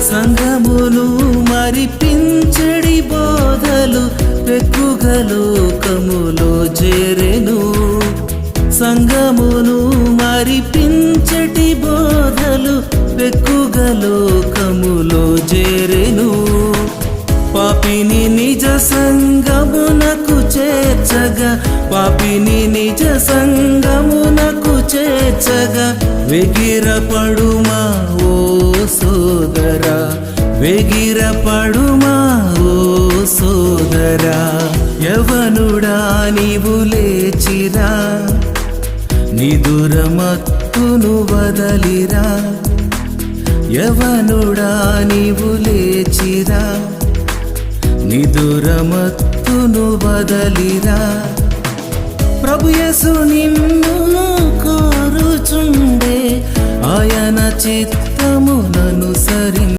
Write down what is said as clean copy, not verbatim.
సంఘమును మరిపించడి బోధలు పెక్కుగా లోకములో చేరెను. సంఘమును మరిపించటి బోధలు పెక్కుగా లోకములో చేరెను. పాపిని నిజ సంగమునకు చేర్చగా, పాపిని నిజ సంగమునకు చేర్చగా, వెగిరపడుమా ఓ సోదరా, వెగిరపడుమా ఓ సోదరా. యవనుడా నీవు లేచిరా, నిదురమత్తును వదలిరా. యవనుడా నీవు లేచిరా, నిదురమత్తును వదలిరా. ప్రభు యేసు నిన్ను కోరుచుండే, ఆయన చిత్తముననుసరి